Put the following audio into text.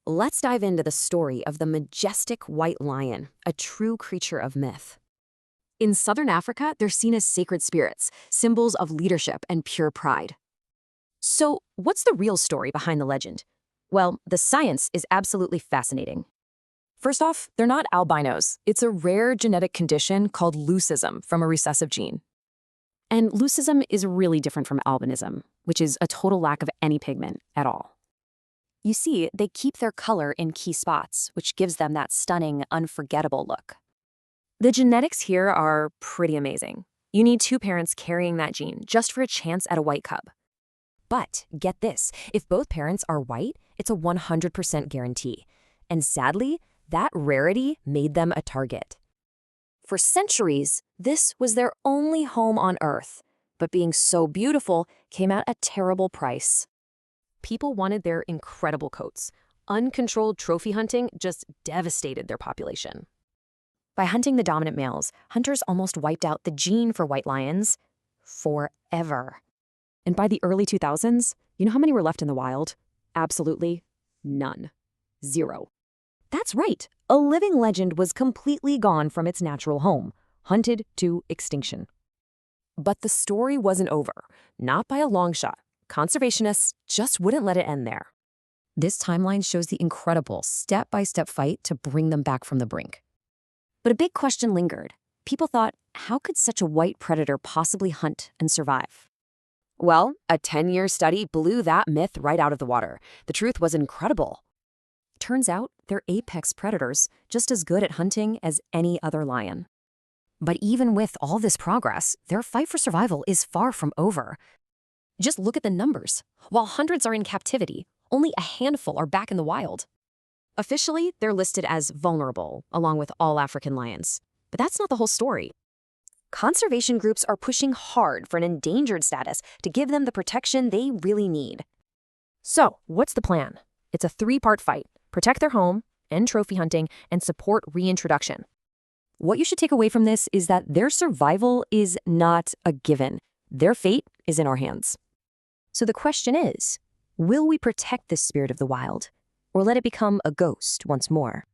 Let's dive into the story of the majestic white lion, a true creature of myth. In southern Africa, they're seen as sacred spirits, symbols of leadership and pure pride. So, what's the real story behind the legend? Well, the science is absolutely fascinating. First off, they're not albinos. It's a rare genetic condition called leucism from a recessive gene. And leucism is really different from albinism, which is a total lack of any pigment at all. You see, they keep their color in key spots, which gives them that stunning, unforgettable look. The genetics here are pretty amazing. You need two parents carrying that gene just for a chance at a white cub. But get this, if both parents are white, it's a 100% guarantee. And sadly, that rarity made them a target. For centuries, this was their only home on Earth, but being so beautiful came at a terrible price. People wanted their incredible coats. Uncontrolled trophy hunting just devastated their population. By hunting the dominant males, hunters almost wiped out the gene for white lions forever. And by the early 2000s, you know how many were left in the wild? Absolutely none. Zero. That's right. A living legend was completely gone from its natural home, hunted to extinction. But the story wasn't over, not by a long shot. Conservationists just wouldn't let it end there. This timeline shows the incredible step-by-step fight to bring them back from the brink. But a big question lingered. People thought, how could such a white predator possibly hunt and survive? Well, a 10-year study blew that myth right out of the water. The truth was incredible. Turns out they're apex predators, just as good at hunting as any other lion. But even with all this progress, their fight for survival is far from over. Just look at the numbers. While hundreds are in captivity, only a handful are back in the wild. Officially, they're listed as vulnerable, along with all African lions. But that's not the whole story. Conservation groups are pushing hard for an endangered status to give them the protection they really need. So, what's the plan? It's a three-part fight: protect their home, end trophy hunting, and support reintroduction. What you should take away from this is that their survival is not a given. Their fate is in our hands. So the question is, will we protect this spirit of the wild, or let it become a ghost once more?